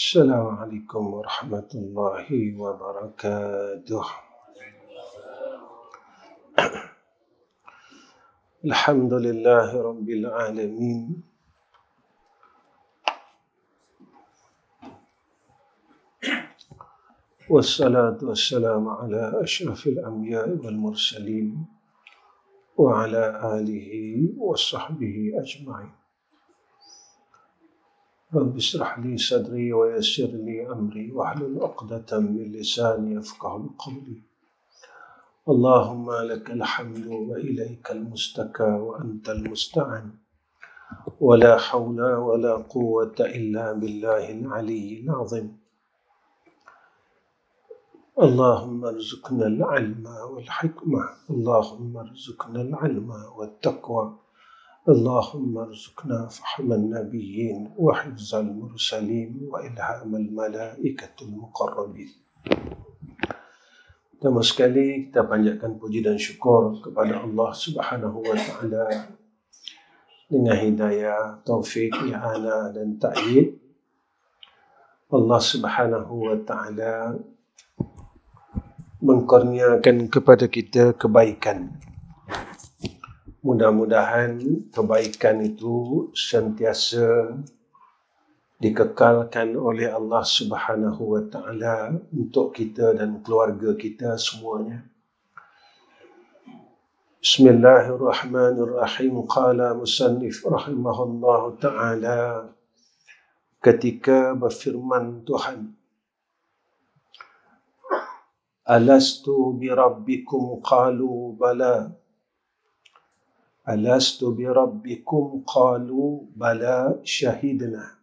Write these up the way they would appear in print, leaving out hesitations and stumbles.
السلام عليكم ورحمة الله وبركاته. الحمد لله رب العالمين، والصلاة والسلام على أشرف الأنبياء والمرسلين وعلى آله وصحبه أجمعين. رب اشرح لي صدري ويسر لي أمري واحلل عقدة من لساني يفقهوا قولي. اللهم لك الحمد وإليك المستكى وأنت المستعان، ولا حول ولا قوة إلا بالله العلي العظيم. اللهم ارزقنا العلم والحكمة، اللهم ارزقنا العلم والتقوى، اللهم ارزقنا فهم النبيين وحفظ المرسلين وإلهام الملائكة المقربين. Pertama sekali kita panjatkan puji dan syukur kepada Allah Subhanahu wa taala dengan hidayah, taufik, i'anah dan ta'yid. Allah Subhanahu wa taala mengkurniakan kepada kita kebaikan. Mudah-mudahan kebaikan itu sentiasa dikekalkan oleh Allah Subhanahu wa taala untuk kita dan keluarga kita semuanya. Bismillahirrahmanirrahim. Qala musannif rahimahullahu taala, ketika berfirman Tuhan, Alastu birabbikum qalu bala. Alastu birabbikum qalu bala syahidna.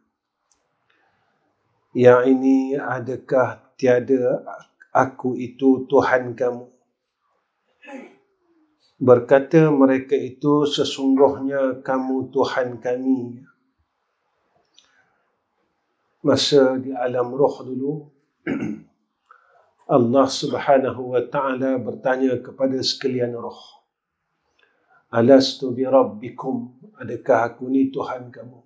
Yang ini, adakah tiada aku itu Tuhan kamu? Berkata mereka itu, sesungguhnya kamu Tuhan kami. Masa di alam roh dulu, Allah Subhanahu wa ta'ala bertanya kepada sekalian roh, Alastu birabbikum, adakah aku ni Tuhan kamu?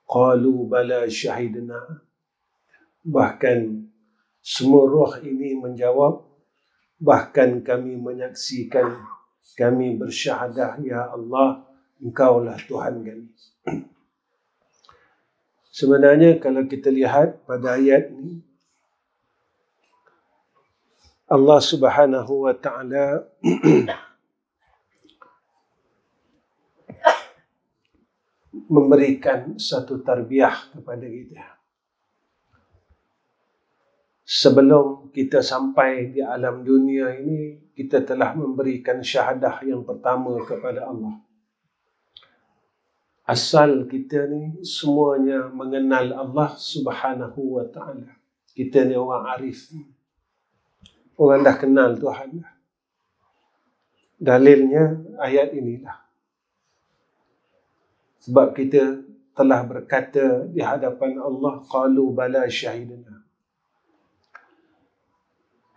Qalu bala syahidna. Bahkan semua roh ini menjawab, bahkan kami menyaksikan, kami bersyahadah, ya Allah, Engkaulah Tuhan kami. Sebenarnya kalau kita lihat pada ayat ini, Allah Subhanahu wa ta'ala memberikan satu tarbiyah kepada kita. Sebelum kita sampai di alam dunia ini, kita telah memberikan syahadah yang pertama kepada Allah. Asal kita ni semuanya mengenal Allah Subhanahu wa ta'ala. Kita ni orang arif, orang dah kenal Tuhan. Dalilnya ayat inilah. Sebab kita telah berkata di hadapan Allah, qalu bala syahidna.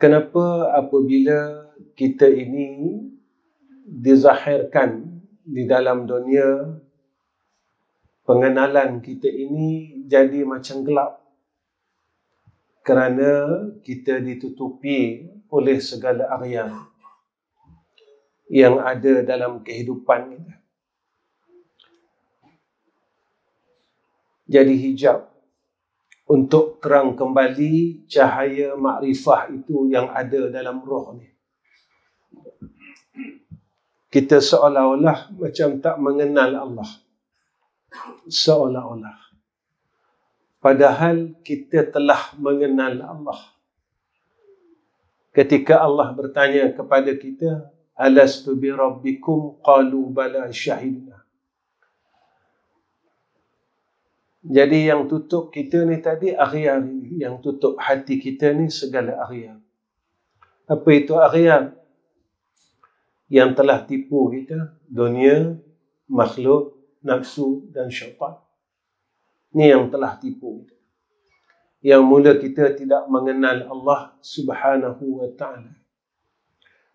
Kenapa apabila kita ini dizahirkan di dalam dunia, pengenalan kita ini jadi macam gelap? Kerana kita ditutupi oleh segala area yang ada dalam kehidupan kita. Jadi hijab untuk terang kembali cahaya makrifah itu yang ada dalam roh ni. Kita seolah-olah macam tak mengenal Allah. Seolah-olah. Padahal kita telah mengenal Allah. Ketika Allah bertanya kepada kita, Alastu birabbikum qalu bala syahidna. Jadi yang tutup kita ni tadi aghyar ni, yang tutup hati kita ni segala aghyar. Apa itu aghyar? Yang telah tipu kita, dunia, makhluk, nafsu dan syaitan. Ni yang telah tipu kita. Yang mula kita tidak mengenal Allah Subhanahu wa ta'ala.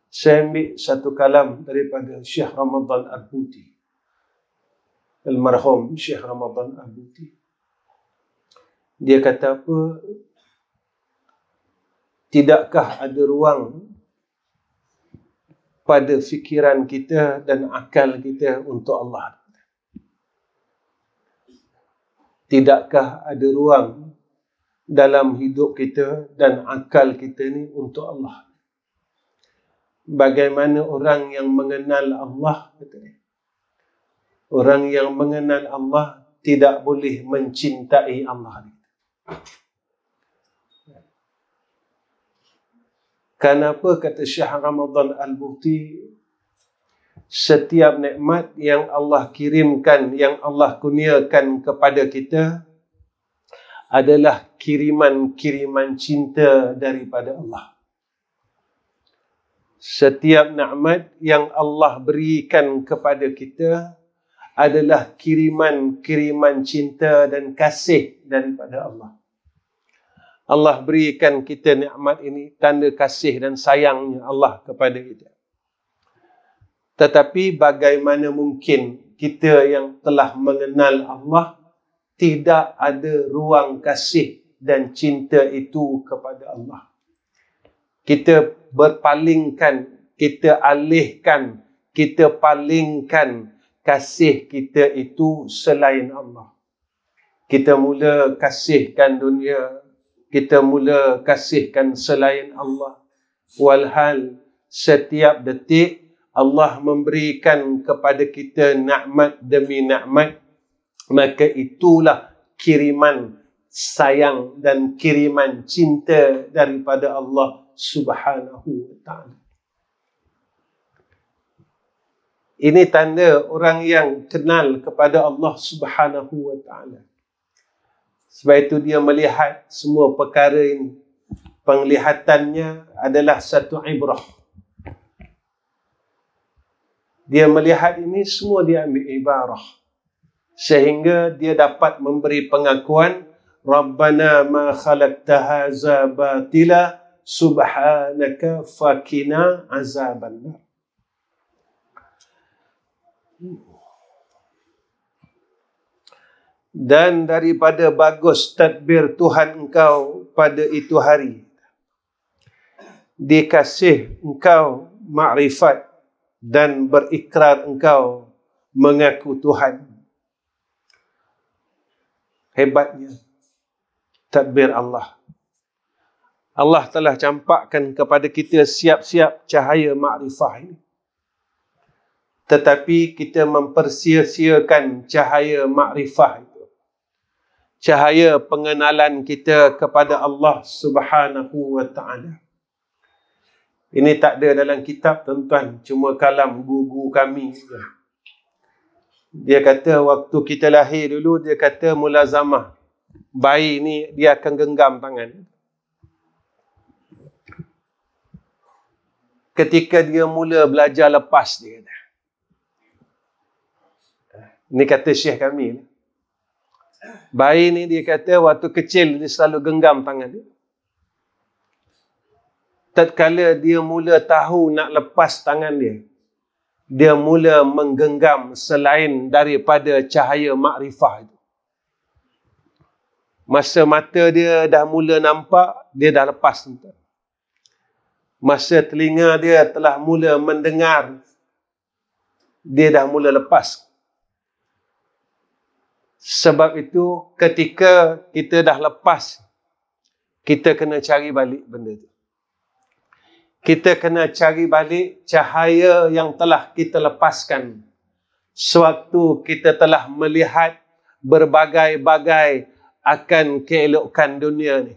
Saya ambil satu kalam daripada Syekh Ramadan Al-Buti. Almarhum Syekh Ramadan Al-Buti. Dia kata apa? Tidakkah ada ruang pada fikiran kita dan akal kita untuk Allah? Tidakkah ada ruang dalam hidup kita dan akal kita ni untuk Allah? Bagaimana orang yang mengenal Allah, orang yang mengenal Allah tidak boleh mencintai Allah. Kenapa kata Syekh Ramadan Al-Buti, setiap nikmat yang Allah kirimkan, yang Allah kurniakan kepada kita adalah kiriman-kiriman cinta daripada Allah. Setiap nikmat yang Allah berikan kepada kita adalah kiriman-kiriman cinta dan kasih daripada Allah. Allah berikan kita nikmat ini tanda kasih dan sayangnya Allah kepada kita. Tetapi bagaimana mungkin kita yang telah mengenal Allah tidak ada ruang kasih dan cinta itu kepada Allah? Kita berpalingkan, kita alihkan, kita palingkan kasih kita itu selain Allah. Kita mula kasihkan dunia, kita mula kasihkan selain Allah. Walhal setiap detik Allah memberikan kepada kita nikmat demi nikmat, maka itulah kiriman sayang dan kiriman cinta daripada Allah Subhanahu wa ta'ala. Ini tanda orang yang kenal kepada Allah Subhanahu wa ta'ala. Sebab itu dia melihat semua perkara ini. Penglihatannya adalah satu ibrah. Dia melihat ini semua dia ambil ibarah. Sehingga dia dapat memberi pengakuan, Rabbana ma khalaqta hadza batila subhanaka fakina azabannar. Dan daripada bagus tadbir Tuhan engkau pada itu hari, dikasih engkau makrifat dan berikrar engkau mengaku Tuhan. Hebatnya tadbir Allah. Allah telah campakkan kepada kita siap-siap cahaya makrifah ini. Tetapi kita mempersia-siakan cahaya makrifah itu. Cahaya pengenalan kita kepada Allah Subhanahu wa ta'ala. Ini tak ada dalam kitab, tuan-tuan. Cuma kalam guru kami. Dia kata waktu kita lahir dulu, dia kata mulazamah. Bayi ni dia akan genggam tangan. Ketika dia mula belajar lepas, dia kata. Ini kata Syekh kami. Bayi ni dia kata waktu kecil dia selalu genggam tangan dia. Tatkala dia mula tahu nak lepas tangan dia, dia mula menggenggam selain daripada cahaya makrifah itu. Masa mata dia dah mula nampak, dia dah lepas. Masa telinga dia telah mula mendengar, dia dah mula lepas. Sebab itu ketika kita dah lepas, kita kena cari balik benda itu. Kita kena cari balik cahaya yang telah kita lepaskan sewaktu kita telah melihat berbagai-bagai akan keelokan dunia ni.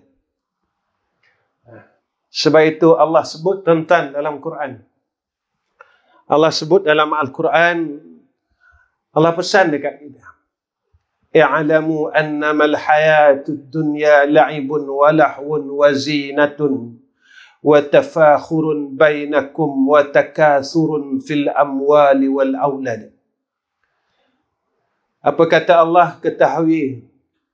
Sebab itu Allah sebut, tuan-tuan, dalam Quran. Allah sebut dalam Al-Quran, Allah pesan dekat kita. I'lamu annama al-hayatud dunya la'ibun wa lahwun wa zinatun wa tafakhurun bainakum wa takathurun fil amwali wal aulad. Apa kata Allah? Ketahui,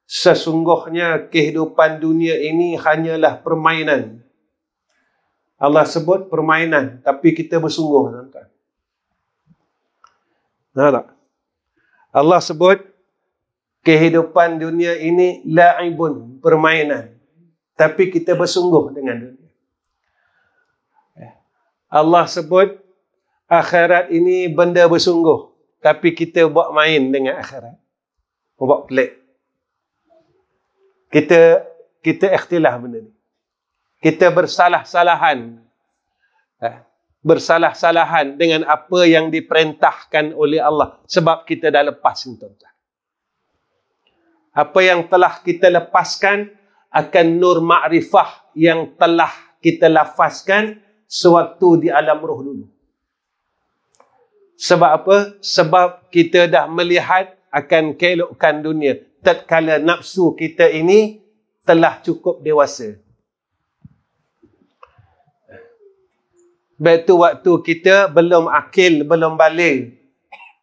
sesungguhnya kehidupan dunia ini hanyalah permainan. Allah sebut permainan, tapi kita bersungguh, tuan-tuan. Nah, tak? Allah sebut kehidupan dunia ini la'ibun, permainan. Tapi kita bersungguh dengan dunia. Allah sebut akhirat ini benda bersungguh. Tapi kita buat main dengan akhirat. Buat pelik. Kita ikhtilaf benda ni. Kita bersalah-salahan. Bersalah-salahan dengan apa yang diperintahkan oleh Allah. Sebab kita dah lepas ni, tuan-tuan. Apa yang telah kita lepaskan akan nur ma'rifah yang telah kita lafazkan sewaktu di alam roh dulu. Sebab apa? Sebab kita dah melihat akan keelokan dunia. Tatkala nafsu kita ini telah cukup dewasa. Betul waktu kita belum akil, belum balik.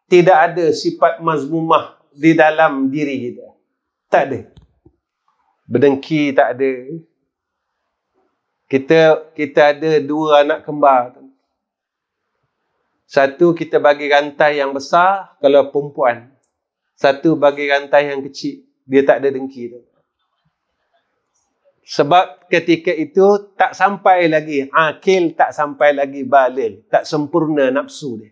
Tidak ada sifat mazmumah di dalam diri kita. Tak ada. Berdengki tak ada. Kita ada 2 anak kembar. Satu kita bagi rantai yang besar kalau perempuan. Satu bagi rantai yang kecil. Dia tak ada dengki tu. Sebab ketika itu tak sampai lagi akil, tak sampai lagi balik, tak sempurna nafsu dia.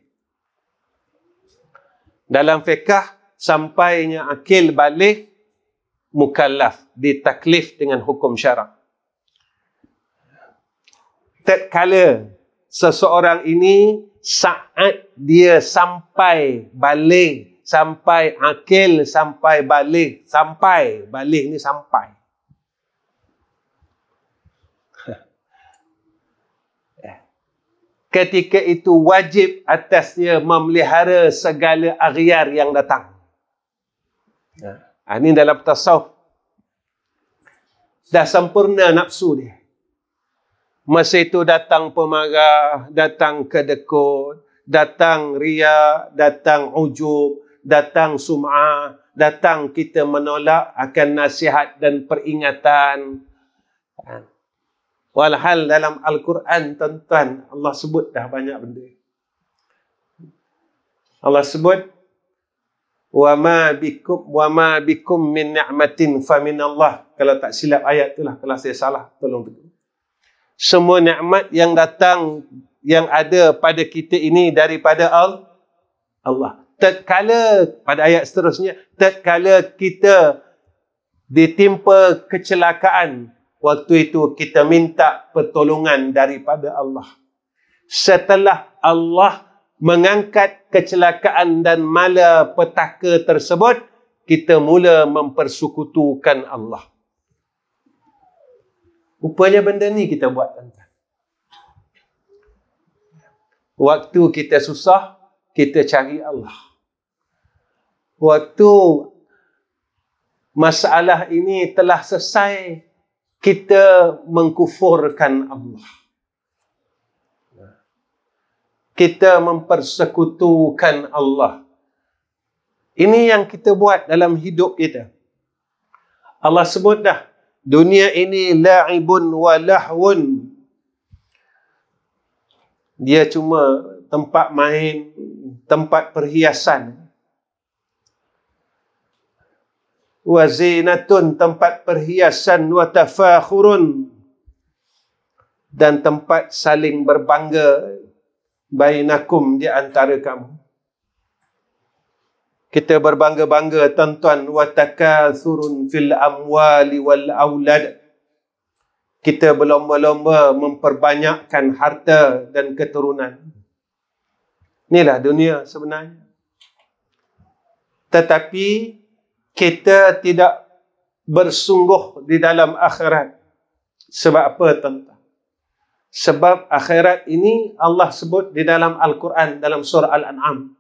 Dalam fiqh, sampainya akil balik, mukallaf, ditaklif dengan hukum syarak. Tatkala seseorang ini saat dia sampai balik, sampai akil, sampai balik ni sampai. Ketika itu wajib atasnya memelihara segala aghyar yang datang. Ini dalam tasawuf. Dah sempurna nafsu dia. Masa itu datang pemarah, datang kedekut, datang riya, datang ujub, datang sum'ah, datang kita menolak akan nasihat dan peringatan. Walhal dalam Al-Quran, tuan-tuan, Allah sebut dah banyak benda. Allah sebut, wa ma bikum min ni'matin fa min Allah. Kalau tak silap ayat itulah, kalau saya salah tolong tegur. Semua nikmat yang datang, yang ada pada kita ini daripada Allah. Tatkala, pada ayat seterusnya, tatkala kita ditimpa kecelakaan, waktu itu kita minta pertolongan daripada Allah. Setelah Allah mengangkat kecelakaan dan malapetaka tersebut, kita mula mempersekutukan Allah. Rupanya benda ni kita buat, tuan-tuan. Waktu kita susah, kita cari Allah. Waktu masalah ini telah selesai, kita mengkufurkan Allah. Kita mempersekutukan Allah. Ini yang kita buat dalam hidup kita. Allah sebut dah, dunia ini la'ibun wa lahwun. Dia cuma tempat main, tempat perhiasan. Wa zinatun, tempat perhiasan, wa tafakhurun, dan tempat saling berbangga bainakum, di antara kamu. Kita berbangga-bangga, tuan-tuan, wa takathurun fil amwali wal aulad. Kita berlomba-lomba memperbanyakkan harta dan keturunan. Inilah dunia sebenarnya. Tetapi kita tidak bersungguh di dalam akhirat. Sebab apa, tuan-tuan? Sebab akhirat ini Allah sebut di dalam Al-Quran, dalam surah Al-An'am.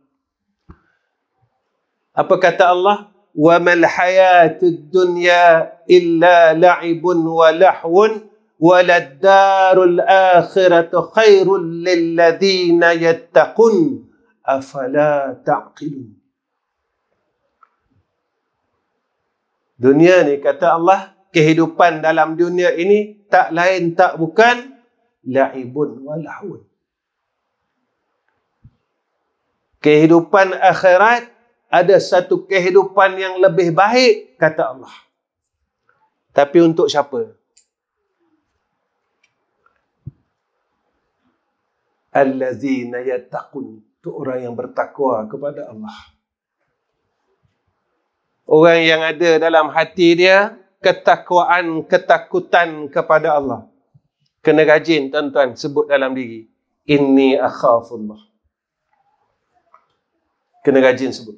Apa kata Allah? وَمَا الْحَيَاةُ الدُّنْيَا إِلَّا لَعِبٌ وَلَحْوٌ وَلَلدَّارُ الْآخِرَةُ خَيْرٌ لِلَّذِينَ يَتَّقُونَ أَفَلَا تَعْقِلُونَ. Dunia ni, kata Allah, kehidupan dalam dunia ini tak lain tak bukan la'ibun wa lahun. Kehidupan akhirat ada satu kehidupan yang lebih baik, kata Allah. Tapi untuk siapa? Allazina yattaqun, itu orang yang bertakwa kepada Allah. Orang yang ada dalam hati dia ketakwaan, ketakutan kepada Allah. Kena rajin tuan-tuan sebut dalam diri, inni akhafullah. Kena rajin sebut.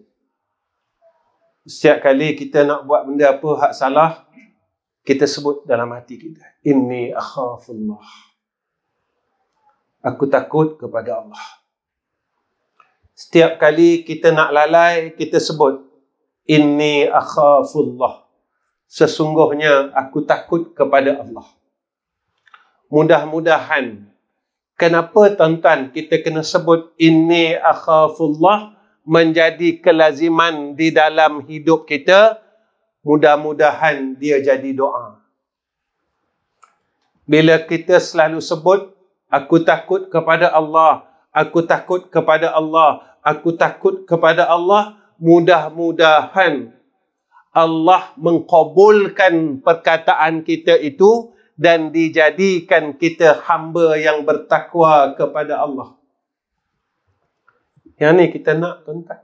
Setiap kali kita nak buat benda apa hak salah, kita sebut dalam hati kita, inni akhafullah. Aku takut kepada Allah. Setiap kali kita nak lalai, kita sebut, inni akhafullah. Sesungguhnya aku takut kepada Allah. Mudah-mudahan, kenapa tuan-tuan kita kena sebut inni akhafullah menjadi kelaziman di dalam hidup kita? Mudah-mudahan dia jadi doa. Bila kita selalu sebut, aku takut kepada Allah, aku takut kepada Allah, aku takut kepada Allah, mudah-mudahan Allah mengkabulkan perkataan kita itu dan dijadikan kita hamba yang bertakwa kepada Allah. Yang ni kita nak, tuan-tuan.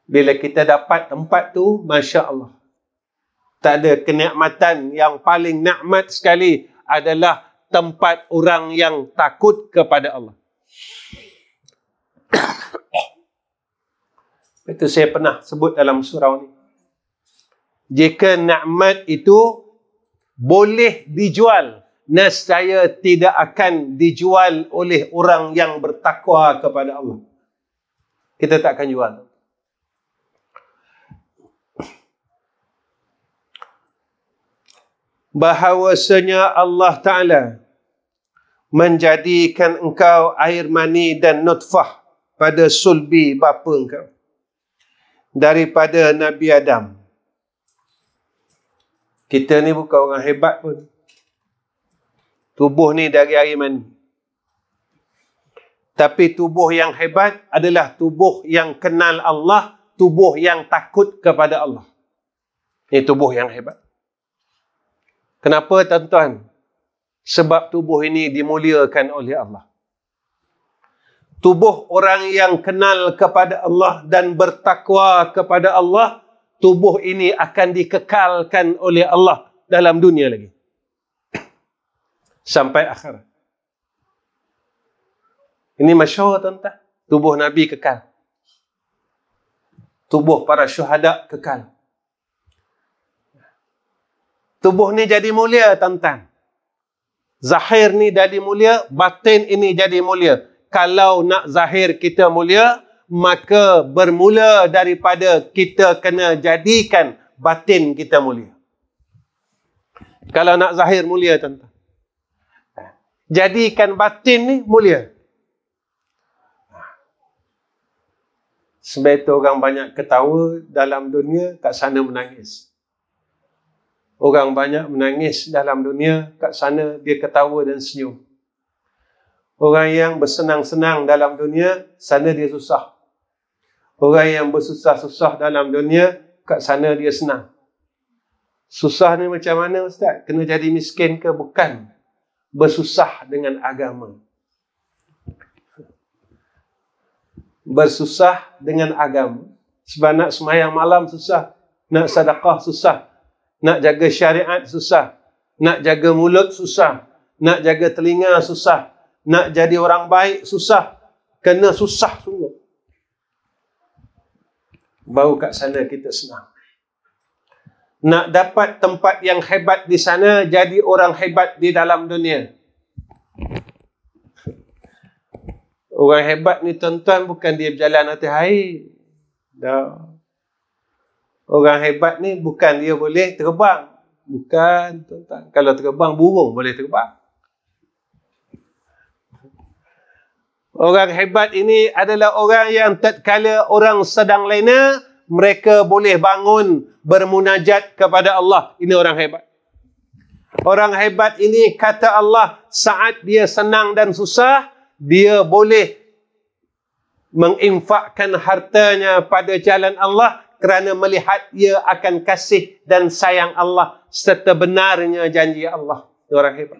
Bila kita dapat tempat tu, Masya Allah. Tak ada kenikmatan yang paling nikmat sekali adalah tempat orang yang takut kepada Allah. Itu saya pernah sebut dalam surau ni. Jika nikmat itu boleh dijual, nescaya tidak akan dijual oleh orang yang bertakwa kepada Allah. Kita tak akan jual. Bahawasanya Allah Ta'ala menjadikan engkau air mani dan nutfah pada sulbi bapa engkau daripada Nabi Adam. Kita ni bukan orang hebat pun. Tubuh ni dari air mani. Tapi tubuh yang hebat adalah tubuh yang kenal Allah, tubuh yang takut kepada Allah. Ini tubuh yang hebat. Kenapa tuan-tuan? Sebab tubuh ini dimuliakan oleh Allah. Tubuh orang yang kenal kepada Allah dan bertakwa kepada Allah, tubuh ini akan dikekalkan oleh Allah dalam dunia lagi. Sampai akhirat. Ini masyhur tuan-tuan. Tubuh Nabi kekal. Tubuh para syuhada kekal. Tubuh ni jadi mulia, tuan-tuan. Zahir ni jadi mulia, batin ini jadi mulia. Kalau nak zahir kita mulia, maka bermula daripada kita kena jadikan batin kita mulia. Kalau nak zahir mulia, tuan-tuan, jadikan batin ni mulia. Sebab itu orang banyak ketawa dalam dunia, kat sana menangis. Orang banyak menangis dalam dunia, kat sana dia ketawa dan senyum. Orang yang bersenang-senang dalam dunia, sana dia susah. Orang yang bersusah-susah dalam dunia, kat sana dia senang. Susah ni macam mana, Ustaz? Kena jadi miskin ke? Bukan. Bersusah dengan agama. Bersusah dengan agama. Sebab nak sembahyang malam susah. Nak sedekah susah. Nak jaga syariat susah. Nak jaga mulut susah. Nak jaga telinga susah. Nak jadi orang baik susah. Kena susah sungguh. Baru kat sana kita senang. Nak dapat tempat yang hebat di sana, jadi orang hebat di dalam dunia. Orang hebat ni tuan-tuan bukan dia berjalan atas air. Dah. Orang hebat ni bukan dia boleh terbang. Bukan, tuan-tuan. Kalau terbang, burung boleh terbang. Orang hebat ini adalah orang yang tatkala orang sedang lena, mereka boleh bangun bermunajat kepada Allah. Ini orang hebat. Orang hebat ini, kata Allah, saat dia senang dan susah, dia boleh menginfakkan hartanya pada jalan Allah kerana melihat ia akan kasih dan sayang Allah serta benarnya janji Allah. Orang hebat.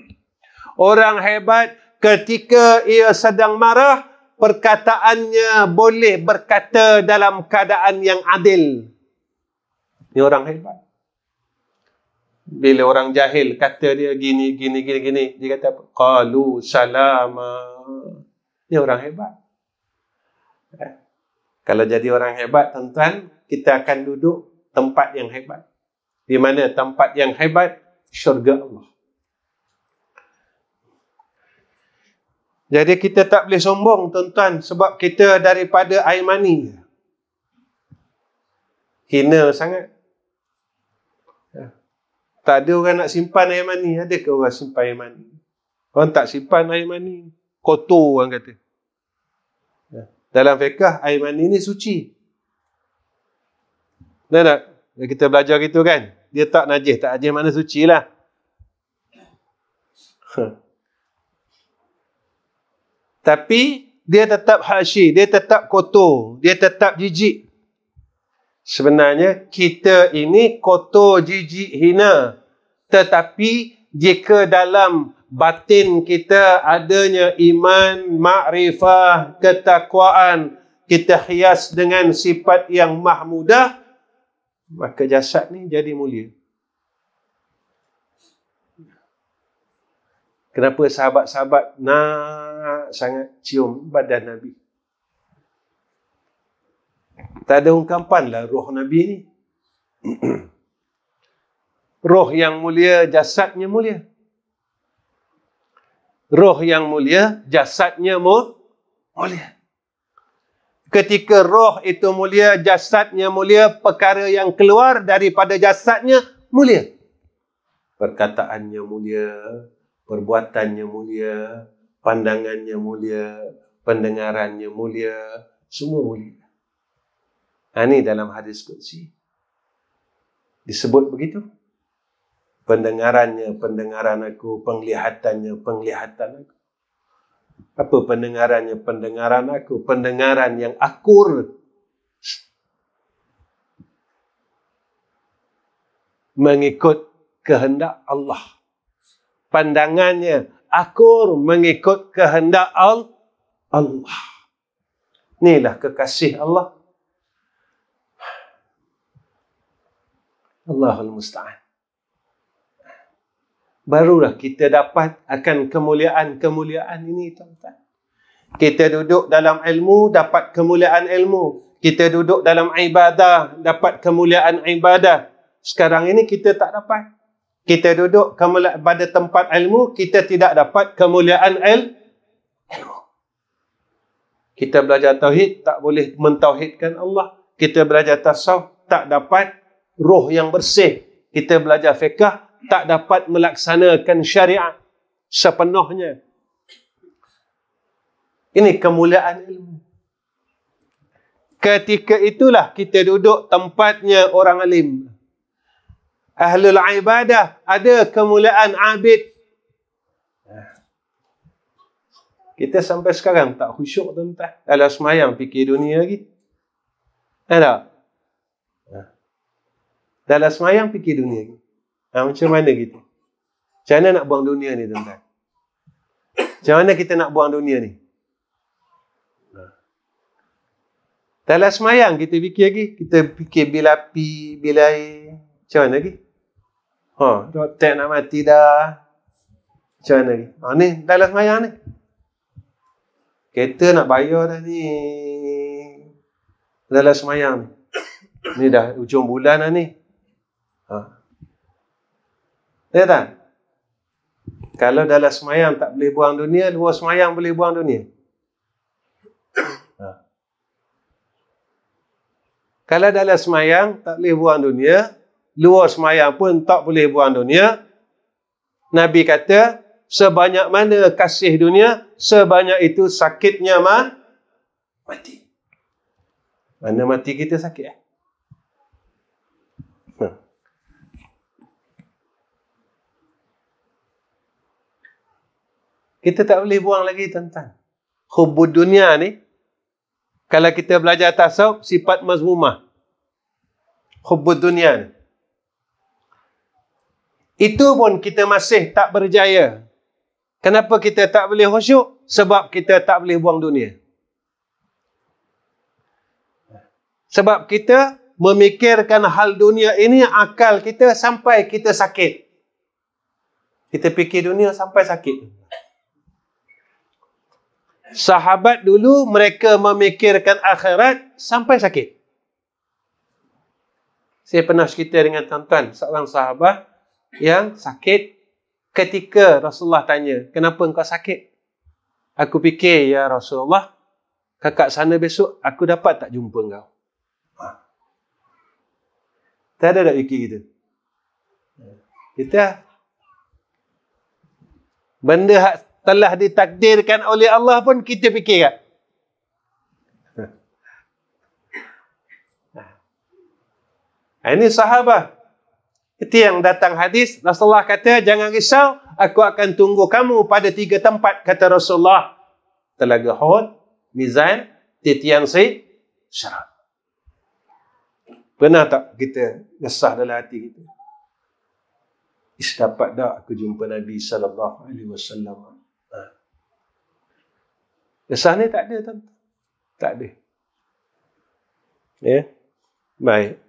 Orang hebat ketika ia sedang marah, perkataannya boleh berkata dalam keadaan yang adil. Ini orang hebat. Bila orang jahil kata dia gini, dia kata apa? Qalu salama. Ini orang hebat. Kalau jadi orang hebat, tuan-tuan, kita akan duduk tempat yang hebat. Di mana tempat yang hebat? Syurga Allah. Jadi kita tak boleh sombong, tuan-tuan, sebab kita daripada air mani. Hina sangat. Tak ada orang nak simpan air mani. Adakah orang simpan air mani? Orang tak simpan air mani. Kotor, orang kata. Dalam fiqh, air mani ni suci. Tak? Kita belajar gitu kan? Dia tak najis. Tak najis mana suci lah. Tapi, dia tetap hasyi. Dia tetap kotor. Dia tetap jijik. Sebenarnya, kita ini kotor, jijik, hina. Tetapi, jika dalam batin kita adanya iman, makrifah, ketakwaan, kita hias dengan sifat yang mahmudah, maka jasad ni jadi mulia. Kenapa sahabat-sahabat nak sangat cium badan Nabi? Tak ada ungkapan lah roh Nabi ni. Roh yang mulia, jasadnya mulia. Roh yang mulia, jasadnya mulia. Ketika roh itu mulia, jasadnya mulia, perkara yang keluar daripada jasadnya mulia. Perkataannya mulia, perbuatannya mulia, pandangannya mulia, pendengarannya mulia, semua mulia. Ini dalam hadis qudsi disebut begitu. Pendengarannya, pendengaran aku. Penglihatannya, penglihatan aku. Apa pendengarannya, pendengaran aku? Pendengaran yang akur. Mengikut kehendak Allah. Pandangannya akur mengikut kehendak Allah. Inilah kekasih Allah. Allahul Musta'an. Barulah kita dapat akan kemuliaan-kemuliaan ini, tuan-tuan. Kita duduk dalam ilmu, dapat kemuliaan ilmu. Kita duduk dalam ibadah, dapat kemuliaan ibadah. Sekarang ini kita tak dapat. Kita duduk pada tempat ilmu, kita tidak dapat kemuliaan ilmu. Kita belajar tauhid, tak boleh mentauhidkan Allah. Kita belajar tasawuf, tak dapat roh yang bersih. Kita belajar fiqh, tak dapat melaksanakan syariat sepenuhnya. Ini kemuliaan ilmu. Ketika itulah kita duduk tempatnya orang alim. Ahlul ibadah, ada kemuliaan abid. Kita sampai sekarang tak khusyuk, tuan-tuan. Dalam semayang fikir dunia lagi. Ada? Dalam semayang fikir dunia lagi. Macam mana gitu? Macam mana nak buang dunia ni, tuan-tuan? Macam mana kita nak buang dunia ni? Dalam semayang kita fikir lagi. Kita fikir bila api, bila air. Macam mana lagi? Doktor nak mati dah. Macam mana lagi? Ni dalam semayang ni. Kereta nak bayar dah ni. Dalam semayang ni. Ni dah ujung bulan dah ni. Ya tak? Kalau dalam semayang tak boleh buang dunia, luar semayang boleh buang dunia. Kalau dalam semayang tak boleh buang dunia, luar semayang pun tak boleh buang dunia. Nabi kata, sebanyak mana kasih dunia, sebanyak itu sakitnya mati. Mana mati kita sakit? Kita tak boleh buang lagi, tuan-tuan. Hubbud dunia ni, Kalau kita belajar tasawuf, sifat mazmumah, hubbud dunia, itu pun kita masih tak berjaya. Kenapa kita tak boleh khusyuk? Sebab kita tak boleh buang dunia. Sebab kita memikirkan hal dunia ini, akal kita sampai kita sakit. Kita fikir dunia sampai sakit. Sahabat dulu mereka memikirkan akhirat sampai sakit. Saya pernah cerita dengan tuan-tuan, seorang sahabat yang sakit ketika Rasulullah tanya, kenapa engkau sakit? Aku fikir, ya Rasulullah, kakak sana besok aku dapat tak jumpa engkau? Tak ada tak fikir gitu. Kita benda telah ditakdirkan oleh Allah pun kita fikir tak? Ini sahabat. Itu yang datang hadis, Rasulullah kata, jangan risau, aku akan tunggu kamu pada 3 tempat, kata Rasulullah. Telaga Hud, Mizan, Titian Said, Syarat. Pernah tak kita resah dalam hati kita? Dapat tak aku jumpa Nabi SAW? Resah ni tak ada, tuan. Tak ada. Ya. Baik.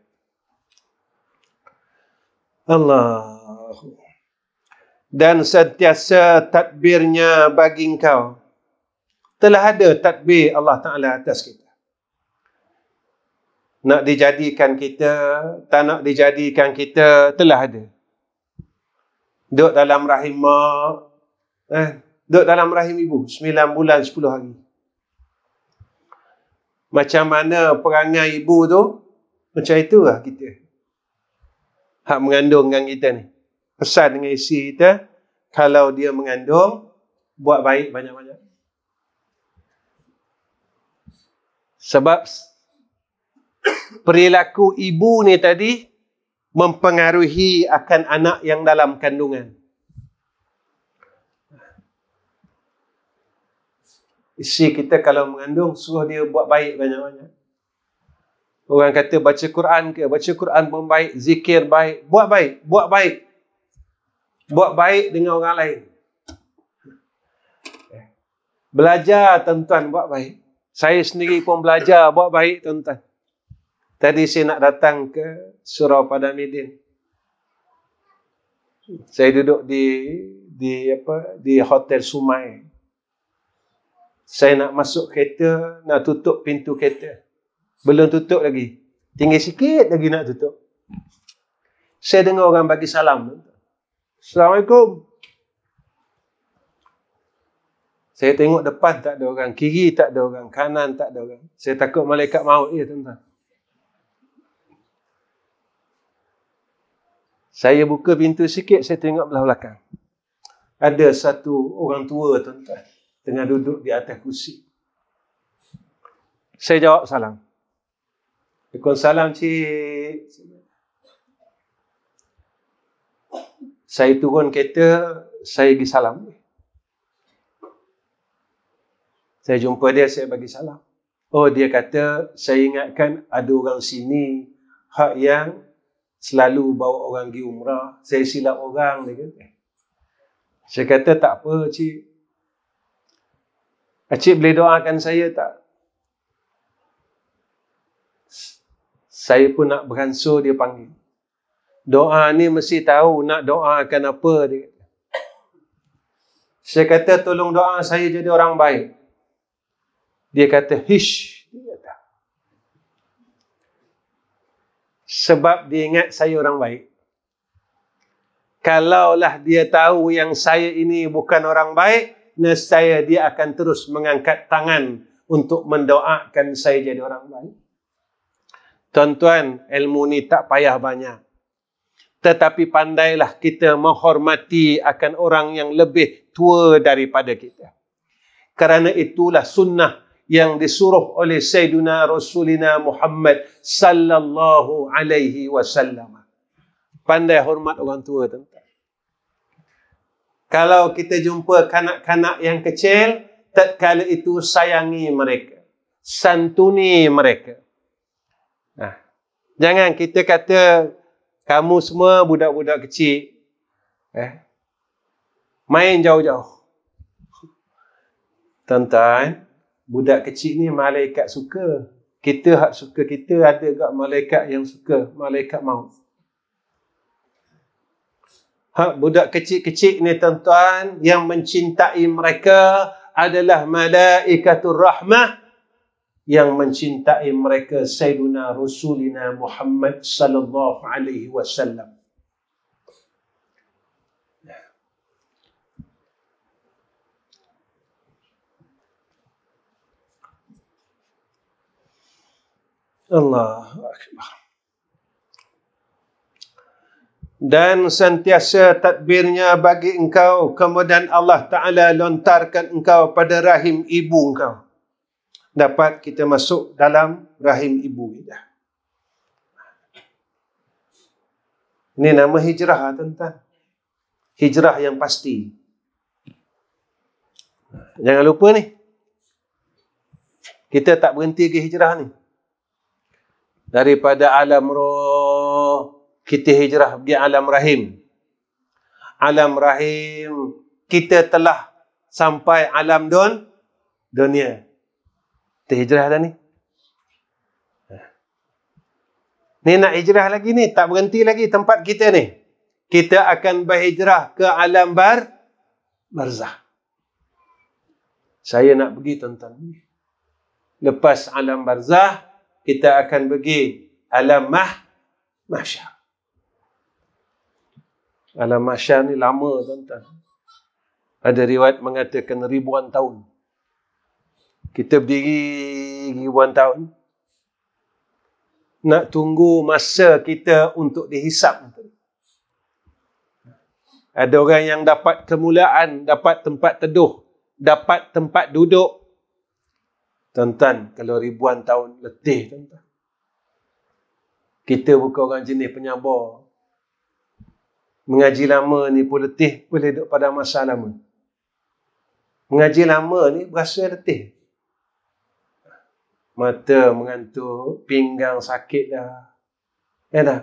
Allah. Dan sentiasa tadbirnya bagi engkau. Telah ada tadbir Allah Ta'ala atas kita. Nak dijadikan kita, tak nak dijadikan kita, telah ada. Duduk dalam rahim mak, duduk dalam rahim ibu 9 bulan 10 hari. Macam mana perangai ibu tu, macam itulah kita. Hak mengandung dengan kita ni. Pesan dengan isteri kita, kalau dia mengandung, buat baik banyak-banyak. Sebab perilaku ibu ni tadi mempengaruhi akan anak yang dalam kandungan. Isteri kita kalau mengandung, suruh dia buat baik banyak-banyak. Orang kata baca Quran ke, baca Quran pun baik, zikir baik, buat baik, buat baik. Buat baik dengan orang lain. Belajar tuan-tuan buat baik. Saya sendiri pun belajar buat baik tuan-tuan. Tadi saya nak datang ke Surau Padamidin. Saya duduk di Hotel Sumai. Saya nak masuk kereta, nak tutup pintu kereta. Belum tutup lagi. Tinggal sikit lagi nak tutup. Saya dengar orang bagi salam. Assalamualaikum. Saya tengok depan tak ada orang, kiri tak ada orang, kanan tak ada orang. Saya takut malaikat maut dia, tuan-tuan. Saya buka pintu sikit, saya tengok belah belakang. Ada satu orang tua, tuan-tuan, tengah duduk di atas kursi. Saya jawab salam. Waalaikumsalam, cik. Saya turun kereta, saya pergi salam. Saya jumpa dia, saya bagi salam. Oh, dia kata, saya ingatkan ada orang sini hak yang selalu bawa orang pergi umrah. Saya silap orang, dia kata. Saya kata, tak apa, cik. Cik boleh doakan saya tak? Saya pun nak beransur, dia panggil. Doa ni mesti tahu nak doakan apa, dia kata. Saya kata, tolong doa saya jadi orang baik. Dia kata, hish. Dia kata. Sebab dia ingat saya orang baik. Kalaulah dia tahu yang saya ini bukan orang baik, nescaya dia akan terus mengangkat tangan untuk mendoakan saya jadi orang baik. Tuan-tuan, ilmu ni tak payah banyak. Tetapi pandailah kita menghormati akan orang yang lebih tua daripada kita. Kerana itulah sunnah yang disuruh oleh Sayyidina Rasulina Muhammad sallallahu alaihi wasallam. Pandai hormat orang tua, tuan-tuan. Kalau kita jumpa kanak-kanak yang kecil, tatkala itu sayangi mereka. santuni mereka. Jangan kita kata kamu semua budak-budak kecil main jauh-jauh. Tuan-tuan, budak kecil ni malaikat suka. Kita hak suka kita, ada gak malaikat yang suka, malaikat maut. Hak budak kecil-kecil ni tuan-tuan, yang mencintai mereka adalah malaikatur rahmah, yang mencintai mereka Sayyiduna Rasulina Muhammad sallallahu alaihi wasallam. Allahu Akbar. Dan sentiasa tadbirnya bagi engkau, kemudian Allah Ta'ala lontarkan engkau pada rahim ibu engkau. Dapat kita masuk dalam rahim ibu kita. Ini nama hijrah, tuan-tuan. Hijrah yang pasti. Jangan lupa ni. Kita tak berhenti ke hijrah ni. Daripada alam roh, kita hijrah pergi alam rahim. Alam rahim, kita telah sampai alam dunia. Kita hijrah dah ni. Ni nak hijrah lagi ni, tak berhenti lagi tempat kita ni. Kita akan berhijrah ke alam barzah. Saya nak pergi, tuan-tuan. Lepas alam barzah, kita akan pergi alam mahsyar. Alam mahsyar ni lama, tuan-tuan. Ada riwayat mengatakan ribuan tahun. Kita berdiri ribuan tahun. Nak tunggu masa kita untuk dihisap. Ada orang yang dapat kemuliaan, dapat tempat teduh, dapat tempat duduk. Tuan-tuan, kalau ribuan tahun letih, tuan-tuan. Kita bukan orang jenis penyabar. Mengaji lama ni pun letih, boleh duduk pada masa lama. Mengaji lama ni berasa letih. Mata mengantuk, pinggang sakit dah. Ya dah.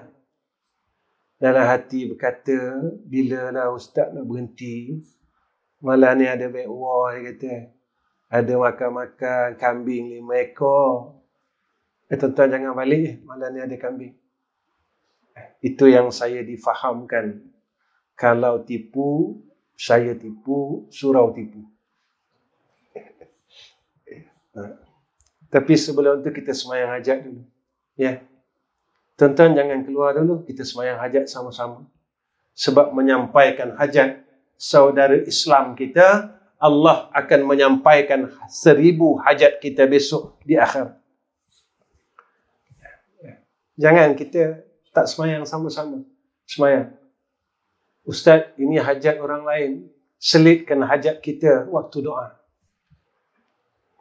Dalam hati berkata, bila lah ustaz nak berhenti? Malam ni ada baik wah, dia kata. Ada makan-makan kambing 5 ekor. Tuan-tuan jangan balik, malam ni ada kambing. Itu yang saya difahamkan. Kalau tipu, saya tipu, surau tipu. Tapi sebelum itu kita sembahyang hajat dulu. Ya. Tuan-tuan jangan keluar dulu, kita sembahyang hajat sama-sama. Sebab menyampaikan hajat saudara Islam kita, Allah akan menyampaikan 1000 hajat kita besok di akhir. Jangan kita tak sembahyang sama-sama. Sembahyang. Ustaz, ini hajat orang lain. Selitkan hajat kita waktu doa.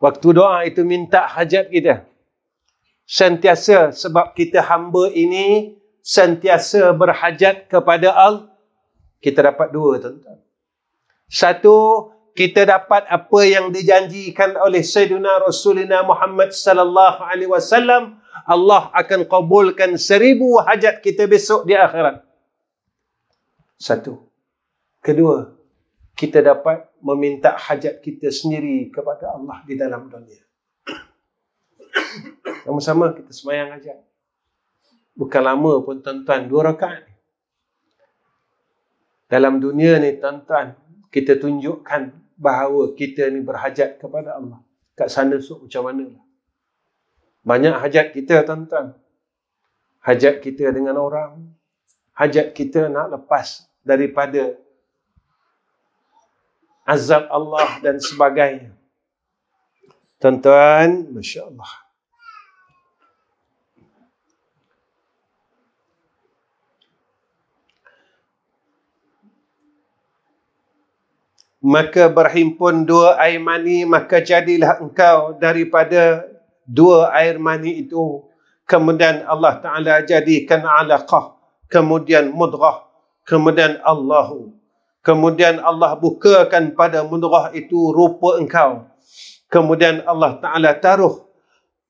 Waktu doa itu minta hajat kita. Sentiasa, sebab kita hamba ini sentiasa berhajat kepada Allah. Kita dapat 2, tuan-tuan. Satu, kita dapat apa yang dijanjikan oleh Sayyidina Rasulina Muhammad sallallahu alaihi wasallam. Allah akan kabulkan 1000 hajat kita besok di akhirat. Satu. Kedua, kita dapat meminta hajat kita sendiri kepada Allah di dalam dunia. Sama-sama kita sembahyang hajat. Bukan lama pun, tuan-tuan, 2 rakaat. Dalam dunia ni, tuan-tuan, kita tunjukkan bahawa kita ni berhajat kepada Allah. Kat sana sok macam mana lah. Banyak hajat kita, tuan-tuan. Hajat kita dengan orang. Hajat kita nak lepas daripada azab Allah dan sebagainya. Tuan-tuan, Masya Allah. Maka berhimpun 2 air mani, maka jadilah engkau daripada 2 air mani itu. Kemudian Allah Ta'ala jadikan alaqah, kemudian mudghah, kemudian Allahu. Kemudian Allah bukakan pada mudghah itu rupa engkau. Kemudian Allah Ta'ala taruh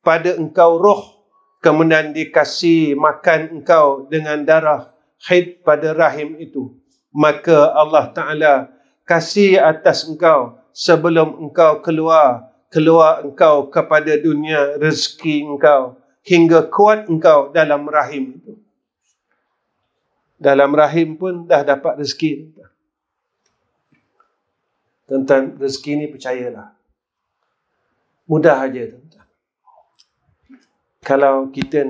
pada engkau roh, kemudian dikasih makan engkau dengan darah haid pada rahim itu, maka Allah Ta'ala kasih atas engkau sebelum engkau keluar engkau kepada dunia rezeki engkau hingga kuat engkau dalam rahim itu. Dalam rahim pun dah dapat rezeki. Tentang rezeki ni percayalah, mudah aja tuan-tuan. Kalau kita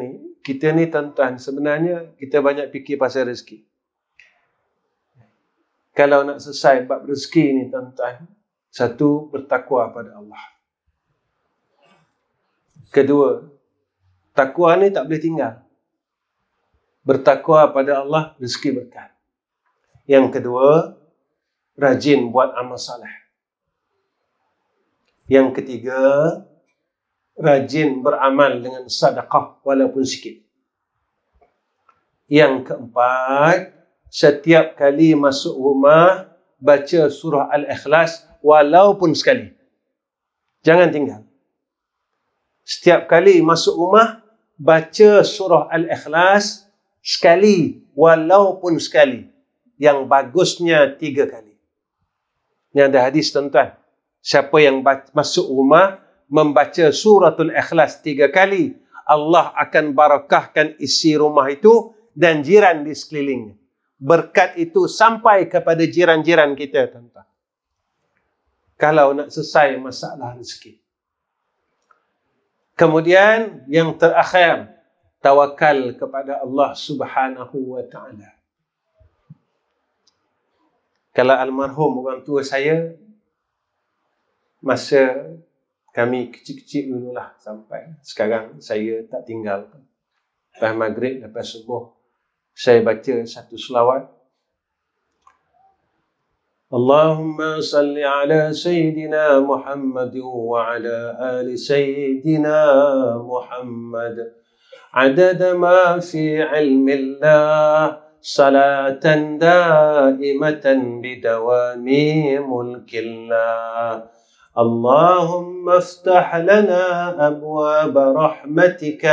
ni tuan-tuan, sebenarnya kita banyak fikir pasal rezeki. Kalau nak selesai bab rezeki ni tuan-tuan, satu, bertakwa pada Allah. Kedua, takwa ni tak boleh tinggal. Bertakwa pada Allah, rezeki berkah. Yang kedua, rajin buat amal saleh. Yang ketiga, rajin beramal dengan sedekah walaupun sikit. Yang keempat, setiap kali masuk rumah baca surah Al-Ikhlas walaupun sekali. Jangan tinggal. Setiap kali masuk rumah baca surah Al-Ikhlas sekali walaupun sekali. Yang bagusnya 3 kali. Ini ada hadis tuan-tuan. Siapa yang masuk rumah membaca suratul Ikhlas 3 kali, Allah akan barakahkan isi rumah itu dan jiran di sekelilingnya. Berkat itu sampai kepada jiran-jiran kita tuan-tuan. Kalau nak selesai masalah rezeki. Kemudian yang terakhir, tawakal kepada Allah Subhanahu wa Ta'ala. Kalau almarhum orang tua saya, masa kami kecil-kecil dululah sampai sekarang saya tak tinggal. Lepas maghrib, lepas subuh, saya baca satu selawat. Allahumma salli ala Sayyidina Muhammad wa ala ali Sayyidina Muhammad. Adada ma fi ilmillah. صلاة دائمة بدوام ملك الله اللهم افتح لنا أبواب رحمتك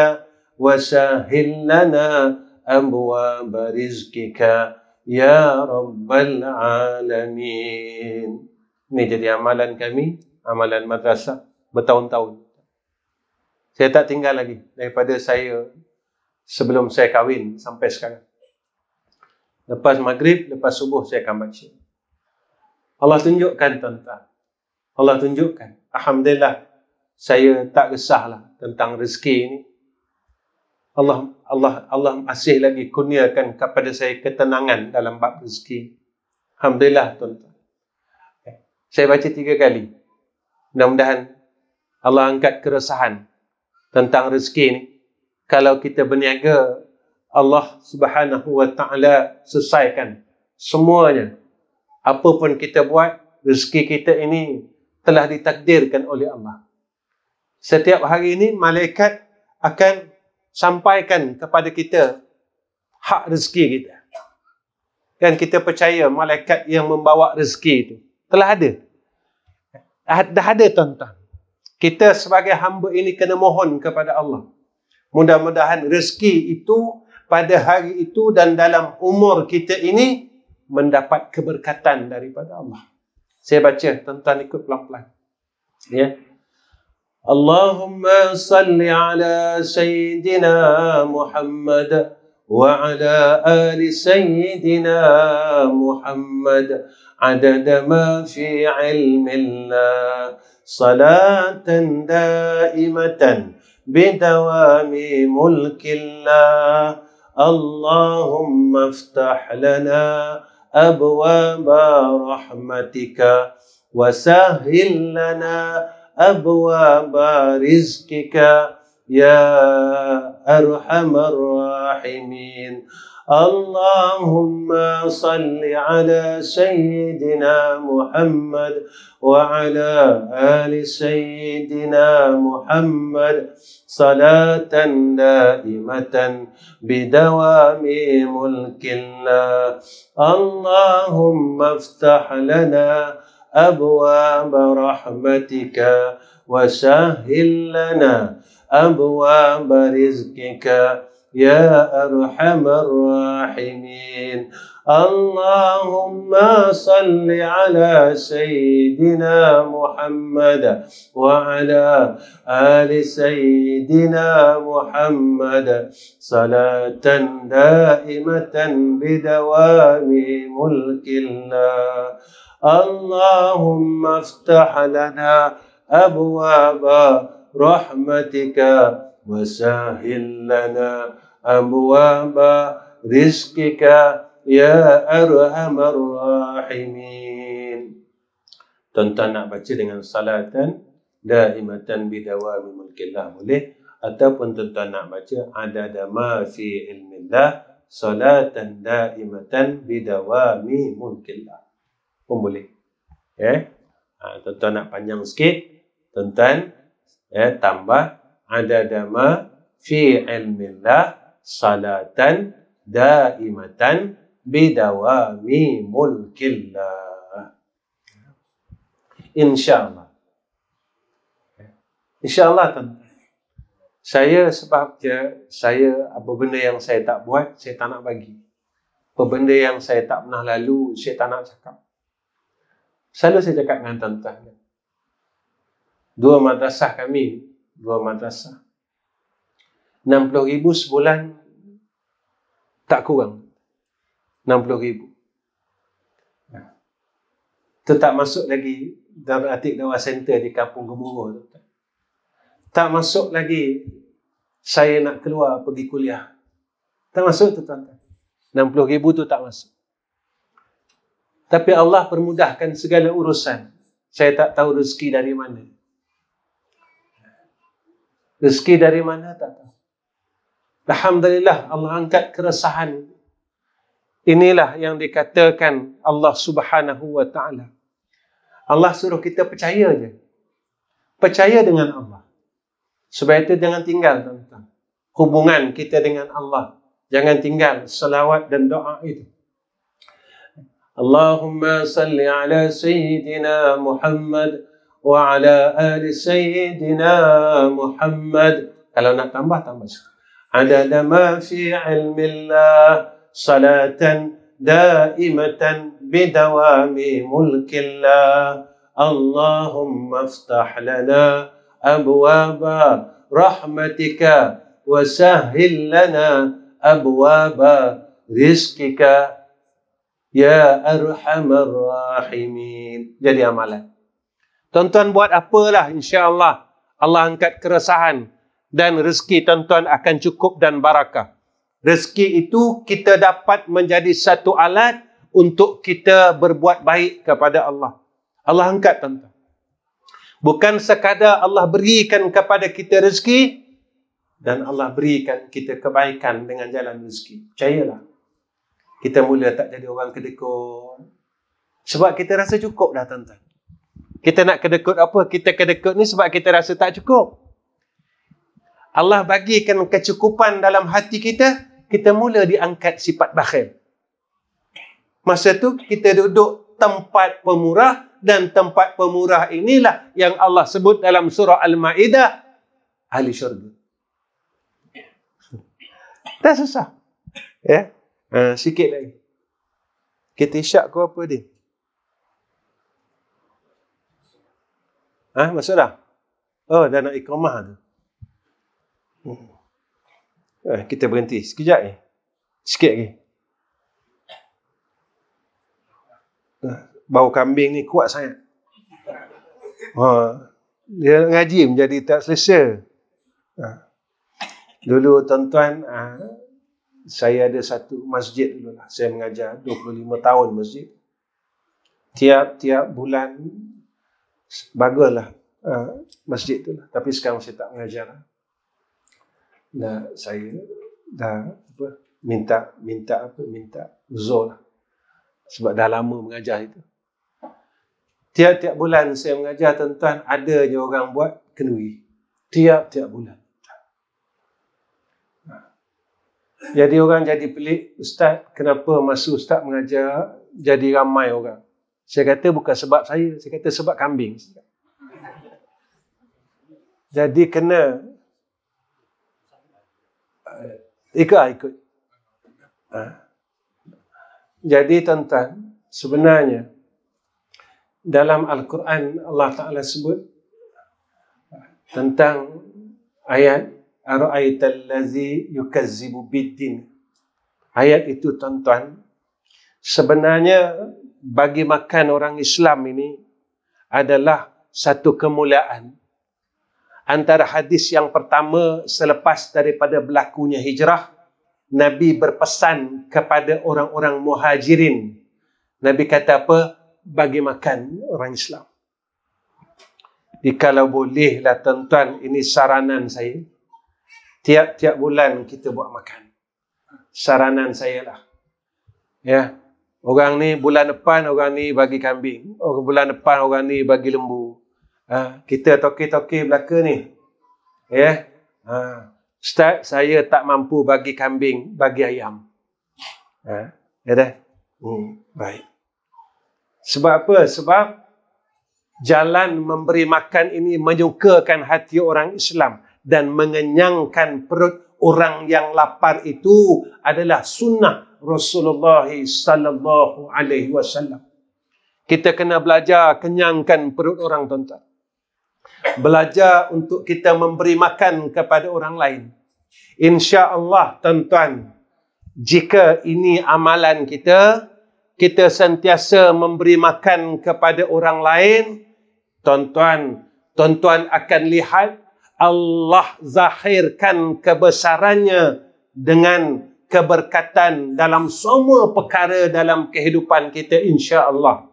وسهل لنا أبواب رزقك يا رب العالمين. Ini jadi amalan kami, amalan madrasah bertahun-tahun. Saya tak tinggal lagi daripada saya sebelum saya kahwin sampai sekarang. Lepas maghrib, lepas subuh saya akan baca. Allah tunjukkan tuan-tuan. Allah tunjukkan. Alhamdulillah, saya tak resahlah tentang rezeki ini. Allah masih lagi kurniakan kepada saya ketenangan dalam bab rezeki. Alhamdulillah tuan-tuan. Saya baca 3 kali. Mudah-mudahan Allah angkat keresahan tentang rezeki ini. Kalau kita berniaga, Allah Subhanahu wa Ta'ala selesaikan semuanya. Apa pun kita buat, rezeki kita ini telah ditakdirkan oleh Allah. Setiap hari ini malaikat akan sampaikan kepada kita hak rezeki kita. Dan kita percaya malaikat yang membawa rezeki itu telah ada. Dah ada tuan-tuan. Kita sebagai hamba ini kena mohon kepada Allah. Mudah-mudahan rezeki itu pada hari itu dan dalam umur kita ini mendapat keberkatan daripada Allah. Saya baca, tuan-tuan ikut pelan-pelan. Ya. Allahumma salli ala Sayyidina Muhammad wa ala ali Sayyidina Muhammad adada ma fi ilmillah salatan daimatan bidawami mulkillah اللهم افتح لنا أبواب رحمتك وسهل لنا أبواب رزقك يا أرحم الراحمين اللهم صل على سيدنا محمد وعلى آل سيدنا محمد صلاة دائمة بدوام ملك الله اللهم افتح لنا أبواب رحمتك وسهل لنا أبواب رزقك يا أرحم الراحمين اللهم صل على سيدنا محمد وعلى آل سيدنا محمد صلاة دائمة بدوام ملك الله اللهم افتح لنا أبواب رحمتك وسهل لنا أبواب رزقك يا أرحم الراحمين. Tuan-tuan nak baca dengan salatan daimatan bidawami mulkillah boleh, ataupun tuan-tuan nak baca adada ma fi ilmillah salatan daimatan bidawami mulkillah pun boleh. Tuan-tuan nak panjang sikit, tuan-tuan tambah adada ma fi ilmillah salatan daimatan bidawami mulkillah. InsyaAllah. InsyaAllah tuan-tuan. Sebab saya apa benda yang saya tak buat, saya tak nak bagi. Apa benda yang saya tak pernah lalu, saya tak nak cakap. Selalu saya cakap dengan tuan-tuan. 2 madrasah kami, 2 madrasah. 60,000 sebulan tak kurang. 60,000. Itu tak masuk lagi Darul Atik Dawah Center di Kampung Gemuruh. Tak masuk lagi saya nak keluar pergi kuliah. Tak masuk tu tuan-tuan. 60,000 tu tak masuk. Tapi Allah permudahkan segala urusan. Saya tak tahu rezeki dari mana. Rezeki dari mana tak tahu. Alhamdulillah Allah angkat keresahan. Inilah yang dikatakan Allah Subhanahu wa ta'ala. Allah suruh kita percaya je. Percaya dengan Allah. Sebab itu jangan tinggal tuan-tuan. Hubungan kita dengan Allah. Jangan tinggal selawat dan doa itu. Allahumma salli ala Sayyidina Muhammad wa ala ali Sayyidina Muhammad. Kalau nak tambah, tambah. Adada ma fi ilmillah salatan daimatan bidawami mulkillah. Allahumma aftah lana abwaba rahmatika wa sahhil lana abwaba rizqika ya arhamar rahimin. Jadi amalan. Tuan-tuan buat apalah, insya-Allah Allah angkat keresahan dan rezeki tuan-tuan akan cukup dan barakah. Rezeki itu kita dapat menjadi satu alat untuk kita berbuat baik kepada Allah. Allah angkat tuan-tuan. Bukan sekadar Allah berikan kepada kita rezeki dan Allah berikan kita kebaikan dengan jalan rezeki. Percayalah. Kita mula tak jadi orang kedekut. Sebab kita rasa cukup dah tuan-tuan. Kita nak kedekut apa? Kita kedekut ni sebab kita rasa tak cukup. Allah bagikan kecukupan dalam hati kita, kita mula diangkat sifat bakhil. Masa tu kita duduk tempat pemurah, dan tempat pemurah inilah yang Allah sebut dalam surah Al-Ma'idah, ahli syurga. Tak susah. Ya? Sikit lagi. Kita isyak ke apa dia? Masuk dah? Oh, dah nak iqamah tu. Kita berhenti sekejap ni. Sikit lagi. Bau kambing ni kuat sangat. Dia ngaji menjadi tak selesa. Dulu tuan-tuan, saya ada satu masjid dulu lah. Saya mengajar 25 tahun masjid. Tiap bulan baguslah masjid tu lah. Tapi sekarang saya tak mengajar. Saya dah minta uzur lah. Sebab dah lama mengajar itu. Tiap-tiap bulan saya mengajar tuan-tuan, ada je orang buat kenuri. Tiap-tiap bulan. Jadi orang jadi pelik, Ustaz, kenapa masa Ustaz mengajar jadi ramai orang? Saya kata bukan sebab saya kata sebab kambing. Jadi kena Ikut. Jadi tuan-tuan, sebenarnya dalam Al-Quran Allah Ta'ala sebut tentang ayat ara'aital ladzi yukazzibu biddin. Ayat itu tuan-tuan, sebenarnya bagi makan orang Islam ini adalah satu kemuliaan. Antara hadis yang pertama selepas daripada berlakunya hijrah, Nabi berpesan kepada orang-orang muhajirin. Nabi kata apa? Bagi makan orang Islam. Jadi kalau bolehlah tuan-tuan, ini saranan saya. Tiap-tiap bulan kita buat makan. Saranan saya lah. Ya. Orang ni bulan depan orang ni bagi kambing. Bulan depan orang ni bagi lembu. Kita toke-toke belaka ni. Ya. Ustaz, saya tak mampu bagi kambing, bagi ayam. Ya dah? Baik. Sebab apa? Sebab jalan memberi makan ini menyukakan hati orang Islam dan mengenyangkan perut orang yang lapar itu adalah sunnah Rasulullah sallallahu alaihi wasallam. Kita kena belajar kenyangkan perut orang, tuan-tuan. Belajar untuk kita memberi makan kepada orang lain. Insya-Allah, tuan-tuan, jika ini amalan kita, kita sentiasa memberi makan kepada orang lain, tuan-tuan akan lihat Allah zahirkan kebesarannya dengan keberkatan dalam semua perkara dalam kehidupan kita, insya-Allah.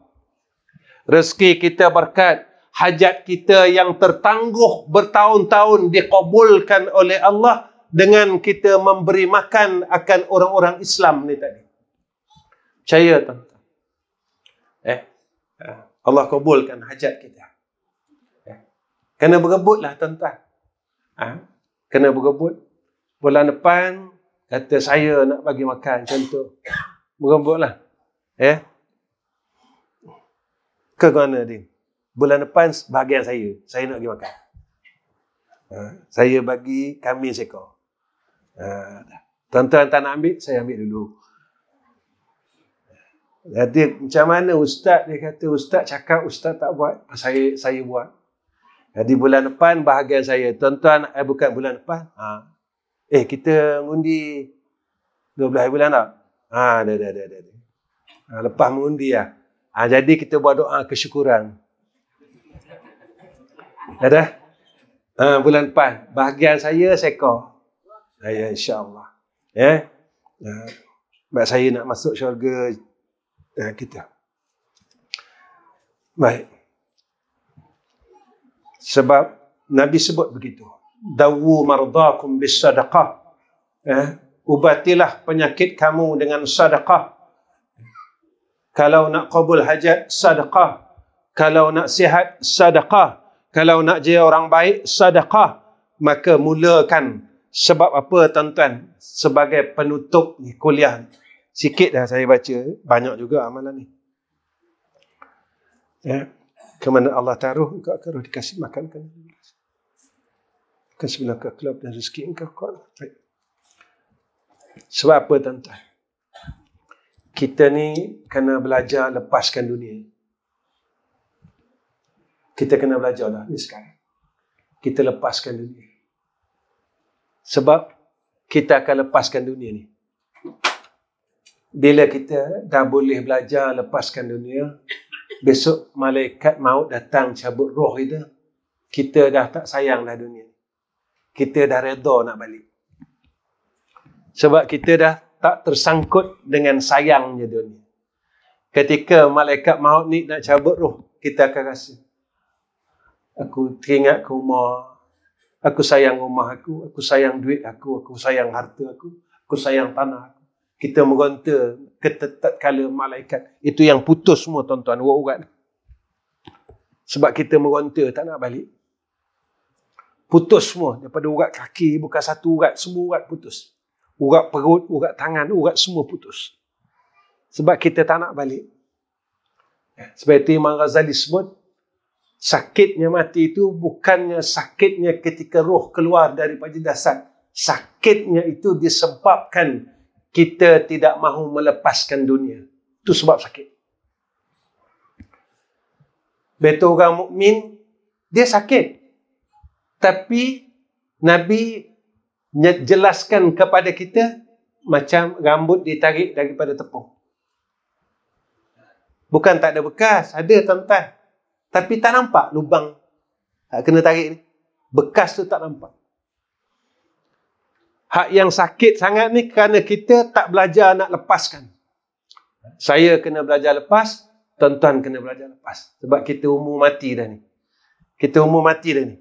Rezeki kita berkat, hajat kita yang tertangguh bertahun-tahun dikabulkan oleh Allah dengan kita memberi makan akan orang-orang Islam ni tadi. Percaya, tuan-tuan. Allah kabulkan hajat kita. Kena berebutlah, tuan-tuan. Kena berebut. Bulan depan kata saya nak bagi makan, contoh. Berebutlah. Ke mana dia? Bulan depan bahagian saya nak bagi makan. Saya bagi kambing seekor. Tuan-tuan tak nak ambil, saya ambil dulu. Jadi macam mana ustaz? Dia kata ustaz cakap ustaz tak buat, saya buat. Jadi bulan depan bahagian saya. Tuan-tuan, bukan bulan depan. Kita mengundi 12 bulan tak? Dah. Lepas mengundi lah. Jadi kita buat doa kesyukuran. Dah. Bulan depan bahagian saya seekor. Ya, insya-Allah. Sebab saya nak masuk syurga kita. Baik. Sebab Nabi sebut begitu. Dawu mardakum bis sadaqah. Ubatilah penyakit kamu dengan sedekah. Kalau nak qabul hajat, sedekah. Kalau nak sihat, sedekah. Kalau nak jadi orang baik, sedekah. Maka mulakan. Sebab apa, tuan-tuan? Sebagai penutup kuliah. Sikit dah saya baca. Banyak juga amalan ni. Kemana Allah taruh, engkau akan dikasih makan. Kan sebelah ke kelab dan rezeki engkau kuat. Baik. Sebab apa, tuan-tuan? Kita ni kena belajar lepaskan dunia. Kita kena belajar dah ni sekarang. Kita lepaskan dunia. Sebab kita akan lepaskan dunia ni. Bila kita dah boleh belajar lepaskan dunia, besok malaikat maut datang cabut roh kita, kita dah tak sayang dah dunia. Kita dah redha nak balik. Sebab kita dah tak tersangkut dengan sayangnya dunia. Ketika malaikat maut ni nak cabut roh, kita akan rasa, aku teringat ke rumah, aku sayang rumah aku sayang duit aku sayang harta aku sayang tanah aku. Kita meronta tatkala malaikat itu yang putus semua, tuan-tuan, urat-urat. Sebab kita meronta tak nak balik. Putus semua daripada urat kaki, bukan satu urat, semua urat putus. Urat perut, urat tangan, urat semua putus. Sebab kita tak nak balik. Sebab itu Imam Ghazali sebut, sakitnya mati itu bukannya sakitnya ketika roh keluar daripada jasad. sakitnya itu disebabkan kita tidak mahu melepaskan dunia. Itu sebab sakit. Betul orang mukmin, dia sakit. Tapi Nabi jelaskan kepada kita macam rambut ditarik daripada tepung. Bukan tak ada bekas, ada tuan-tuan. Tapi tak nampak lubang kena tarik ni. Bekas tu tak nampak. Hak yang sakit sangat ni kerana kita tak belajar nak lepaskan. Saya kena belajar lepas, tuan-tuan kena belajar lepas. Sebab kita umur mati dah ni. Kita umur mati dah ni.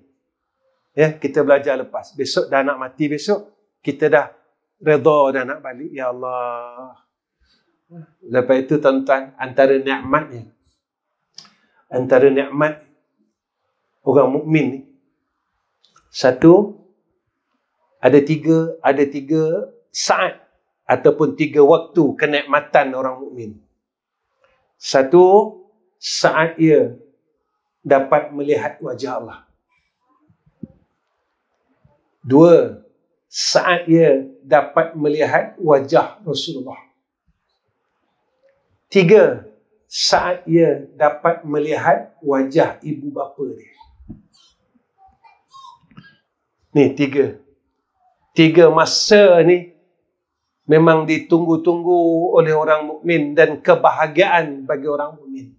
Ya, kita belajar lepas. Besok dah nak mati besok, kita dah redha dah nak balik. Ya Allah. Lepas itu tuan-tuan, antara nikmat orang mukmin ni, satu, ada tiga saat ataupun 3 waktu kenikmatan orang mukmin. Satu, saat ia dapat melihat wajah Allah. 2, saat ia dapat melihat wajah Rasulullah. 3, saat ia dapat melihat wajah ibu bapa dia. Ni 3 masa ni memang ditunggu-tunggu oleh orang mukmin dan kebahagiaan bagi orang mukmin.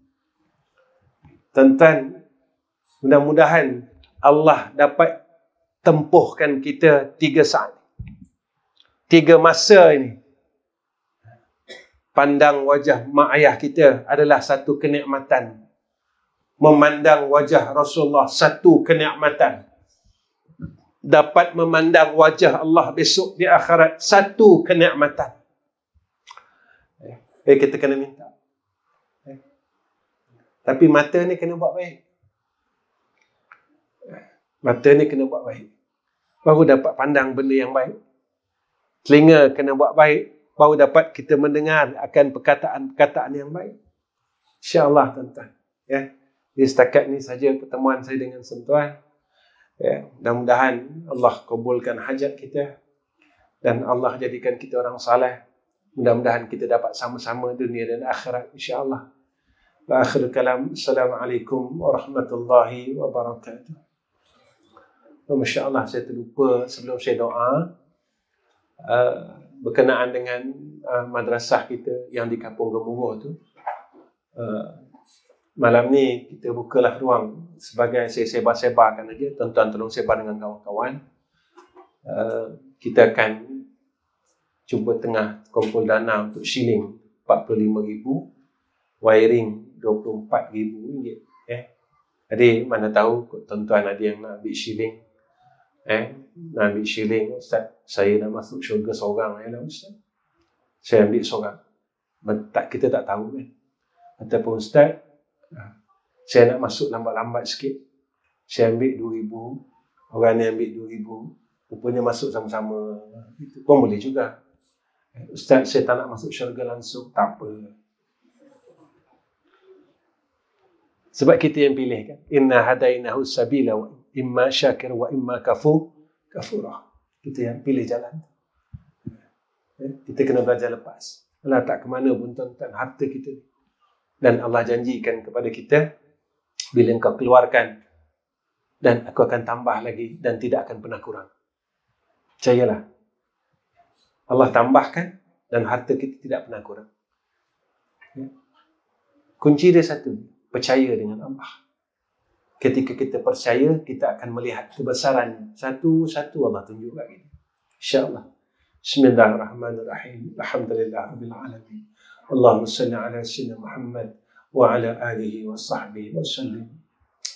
Tuan-tuan, mudah-mudahan Allah dapat tempuhkan kita 3 saat. 3 masa ini. Pandang wajah mak ayah kita adalah satu kenikmatan. Memandang wajah Rasulullah satu kenikmatan. Dapat memandang wajah Allah besok di akhirat satu kenikmatan. Kita kena minta. Tapi mata ni kena buat baik. Mata ni kena buat baik. Baru dapat pandang benda yang baik. Telinga kena buat baik. Baru dapat kita mendengar akan perkataan-perkataan yang baik. InsyaAllah tuan-tuan. Ya. Jadi setakat ni saja pertemuan saya dengan tuan-tuan. Ya. Mudah-mudahan Allah kabulkan hajat kita. Dan Allah jadikan kita orang saleh. Mudah-mudahan kita dapat sama-sama dunia dan akhirat. InsyaAllah. Wa akhir kalam. Assalamualaikum warahmatullahi wabarakatuh. Masya Allah, saya terlupa sebelum saya doa. Berkenaan dengan madrasah kita yang di Kampung Gemuruh tu. Malam ni kita bukalah ruang sebagai saya sebar-sebarkan aja. Tuan-tuan tolong sebar dengan kawan-kawan. Kita akan cuba tengah kumpul dana untuk shilling 45,000, wiring 24,000 ringgit. Jadi mana tahu tuan-tuan ada yang nak ambil shilling. Nak ambil shilling, Ustaz, saya nak masuk syurga seorang lah Ustaz. Saya ambil seorang. Kita tak tahu kan. Ataupun Ustaz, saya nak masuk lambat-lambat sikit. Saya ambil 2,000. Orang ni ambil 2,000. Rupanya masuk sama-sama. Itu pun boleh juga. Ustaz, saya tak nak masuk syurga langsung. Tak apa. Sebab kita yang pilih kan. Inna hadainahu sabila wa imma syakir wa imma kafurah. Kita yang pilih jalan. Kita kena belajar lepas. Allah tak ke mana pun tuan-tuan harta kita. Dan Allah janjikan kepada kita, bila engkau keluarkan, dan aku akan tambah lagi dan tidak akan pernah kurang. Percayalah. Allah tambahkan dan harta kita tidak pernah kurang. Kunci dia satu. Percaya dengan Allah. Ketika kita percaya, kita akan melihat kebesarannya. Satu-satu Allah tunjuk kat kita. InsyaAllah. Bismillahirrahmanirrahim. Alhamdulillahirabbil alamin. Allahumma salli ala sayyidina Muhammad wa ala alihi wa sahbihi wa sallim.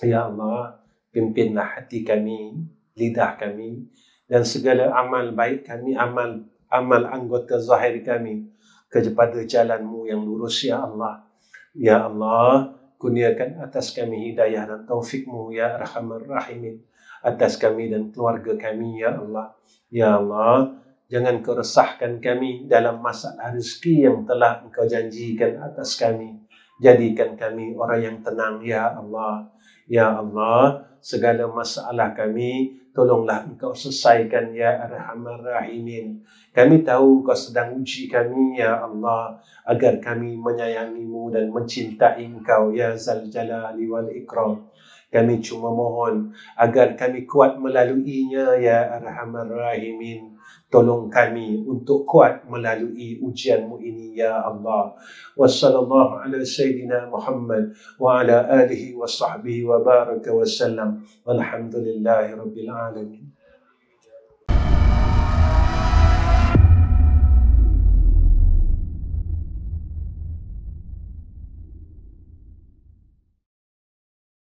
Ya Allah, pimpinlah hati kami, lidah kami, dan segala amal baik kami, amal anggota zahir kami kepada jalan-Mu yang lurus, ya Allah. Ya Allah, kurniakan atas kami hidayah dan taufik-Mu, ya Arhamar Rahimin, atas kami dan keluarga kami, ya Allah. Ya Allah, jangan Kau resahkan kami dalam masalah rezeki yang telah Engkau janjikan atas kami. Jadikan kami orang yang tenang, ya Allah. Ya Allah, segala masalah kami, tolonglah Engkau selesaikan ya Arhamar Rahimin. Kami tahu Kau sedang uji kami ya Allah, agar kami menyayangimu dan mencintai Engkau ya Zal Jalali wal Ikram. Kami cuma mohon agar kami kuat melaluinya ya Arhamar Rahimin. Tolong kami untuk kuat melalui ujianmu ini ya Allah. Wassallallahu ala Sayyidina Muhammad wa ala alihi wa sahbihi wa baraka wa sallam. Walhamdulillahi Rabbil Alamin.